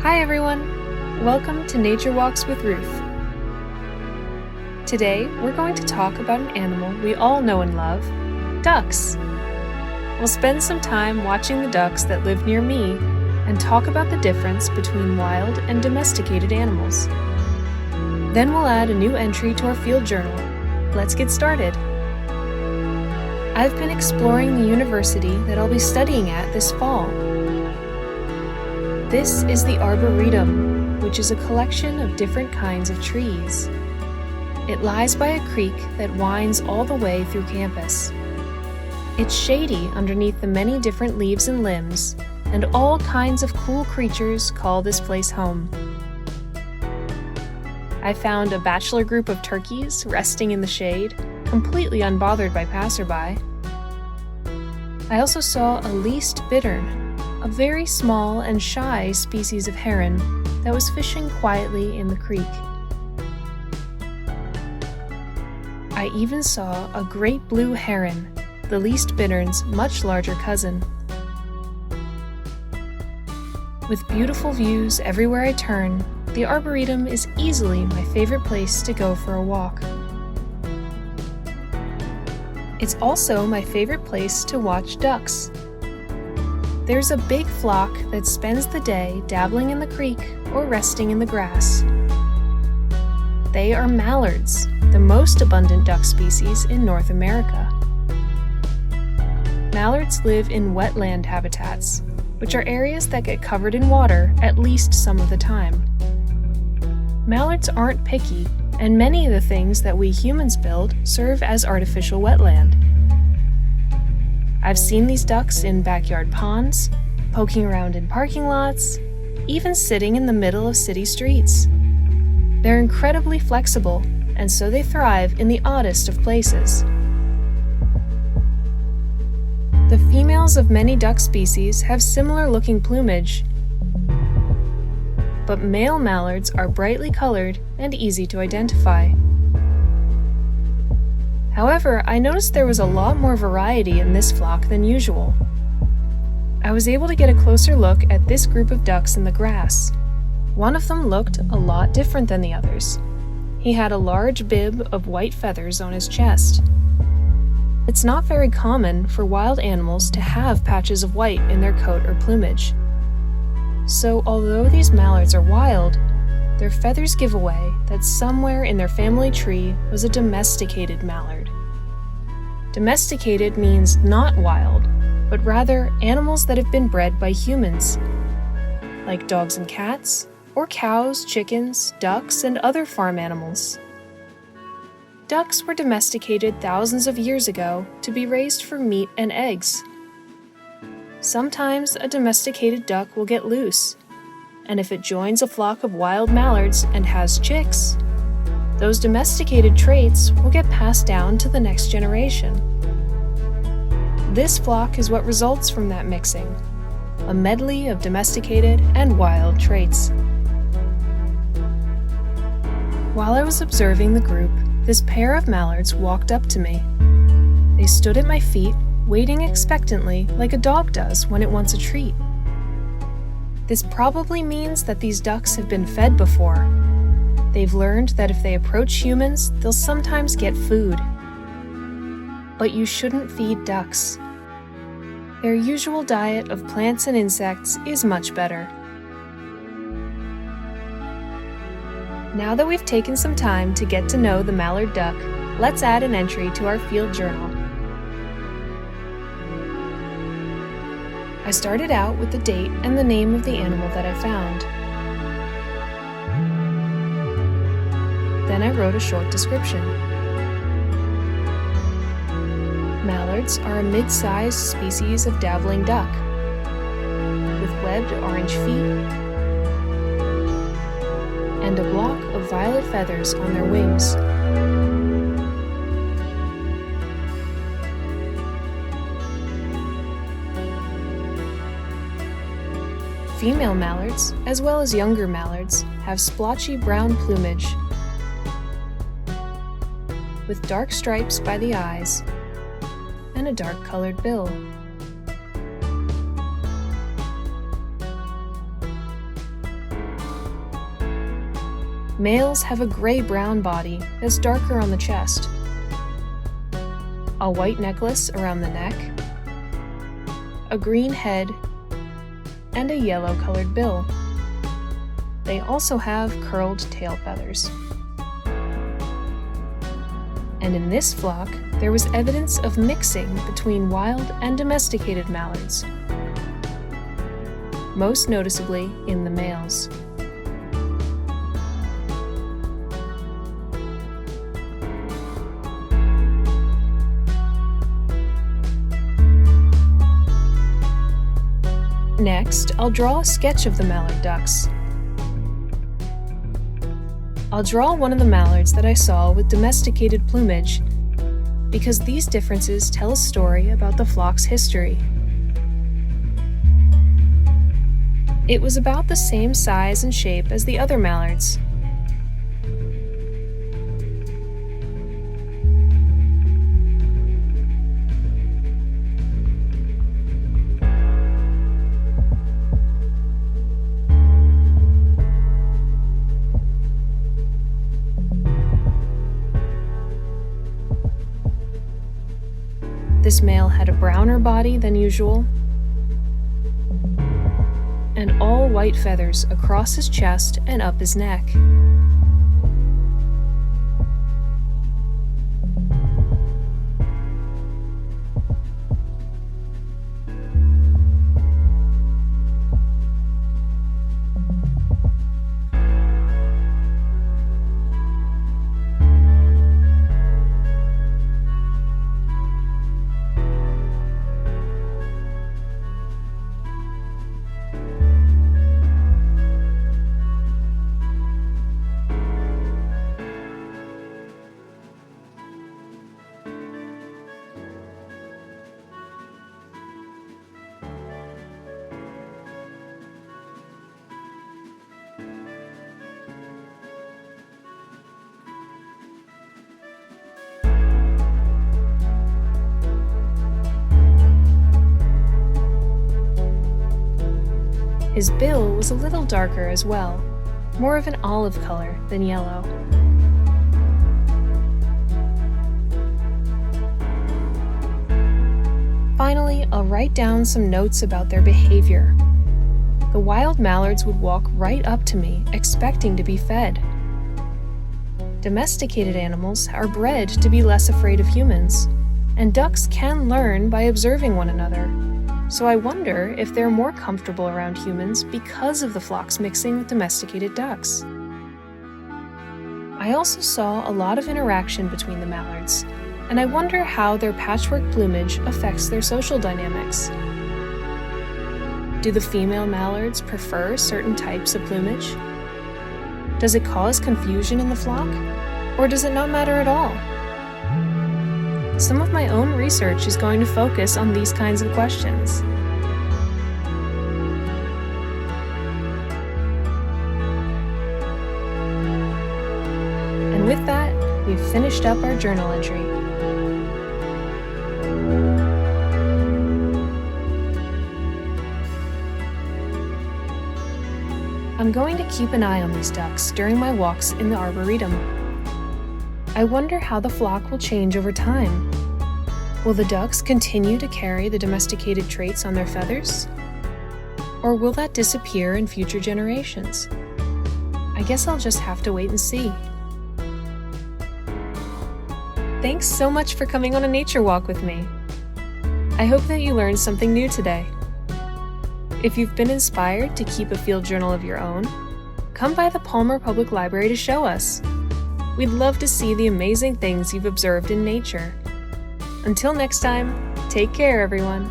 Hi everyone! Welcome to Nature Walks with Ruth. Today, we're going to talk about an animal we all know and love, ducks. We'll spend some time watching the ducks that live near me and talk about the difference between wild and domesticated animals. Then we'll add a new entry to our field journal. Let's get started. I've been exploring the university that I'll be studying at this fall. This is the Arboretum, which is a collection of different kinds of trees. It lies by a creek that winds all the way through campus. It's shady underneath the many different leaves and limbs, and all kinds of cool creatures call this place home. I found a bachelor group of turkeys resting in the shade, completely unbothered by passerby. I also saw a least bittern, a very small and shy species of heron that was fishing quietly in the creek. I even saw a great blue heron, the least bittern's much larger cousin. With beautiful views everywhere I turn, the Arboretum is easily my favorite place to go for a walk. It's also my favorite place to watch ducks. There's a big flock that spends the day dabbling in the creek or resting in the grass. They are mallards, the most abundant duck species in North America. Mallards live in wetland habitats, which are areas that get covered in water at least some of the time. Mallards aren't picky, and many of the things that we humans build serve as artificial wetland. I've seen these ducks in backyard ponds, poking around in parking lots, even sitting in the middle of city streets. They're incredibly flexible, and so they thrive in the oddest of places. The females of many duck species have similar-looking plumage, but male mallards are brightly colored and easy to identify. However, I noticed there was a lot more variety in this flock than usual. I was able to get a closer look at this group of ducks in the grass. One of them looked a lot different than the others. He had a large bib of white feathers on his chest. It's not very common for wild animals to have patches of white in their coat or plumage. So although these mallards are wild, their feathers give away that somewhere in their family tree was a domesticated mallard. Domesticated means not wild, but rather animals that have been bred by humans, like dogs and cats, or cows, chickens, ducks, and other farm animals. Ducks were domesticated thousands of years ago to be raised for meat and eggs. Sometimes a domesticated duck will get loose, and if it joins a flock of wild mallards and has chicks, those domesticated traits will get passed down to the next generation. This flock is what results from that mixing, a medley of domesticated and wild traits. While I was observing the group, this pair of mallards walked up to me. They stood at my feet, waiting expectantly like a dog does when it wants a treat. This probably means that these ducks have been fed before. They've learned that if they approach humans, they'll sometimes get food. But you shouldn't feed ducks. Their usual diet of plants and insects is much better. Now that we've taken some time to get to know the mallard duck, let's add an entry to our field journal. I started out with the date and the name of the animal that I found. Then I wrote a short description. Mallards are a mid-sized species of dabbling duck, with webbed orange feet and a block of violet feathers on their wings. Female mallards, as well as younger mallards, have splotchy brown plumage with dark stripes by the eyes and a dark-colored bill. Males have a gray-brown body that's darker on the chest, a white necklace around the neck, a green head, and a yellow-colored bill. They also have curled tail feathers. And in this flock, there was evidence of mixing between wild and domesticated mallards, most noticeably in the males. Next, I'll draw a sketch of the mallard ducks. I'll draw one of the mallards that I saw with domesticated plumage, because these differences tell a story about the flock's history. It was about the same size and shape as the other mallards. This male had a browner body than usual, and all white feathers across his chest and up his neck. His bill was a little darker as well, more of an olive color than yellow. Finally, I'll write down some notes about their behavior. The wild mallards would walk right up to me, expecting to be fed. Domesticated animals are bred to be less afraid of humans, and ducks can learn by observing one another. So I wonder if they're more comfortable around humans because of the flock's mixing with domesticated ducks. I also saw a lot of interaction between the mallards, and I wonder how their patchwork plumage affects their social dynamics. Do the female mallards prefer certain types of plumage? Does it cause confusion in the flock, or does it not matter at all? Some of my own research is going to focus on these kinds of questions. And with that, we've finished up our journal entry. I'm going to keep an eye on these ducks during my walks in the Arboretum. I wonder how the flock will change over time. Will the ducks continue to carry the domesticated traits on their feathers? Or will that disappear in future generations? I guess I'll just have to wait and see. Thanks so much for coming on a nature walk with me. I hope that you learned something new today. If you've been inspired to keep a field journal of your own, come by the Palmer Public Library to show us. We'd love to see the amazing things you've observed in nature. Until next time, take care, everyone.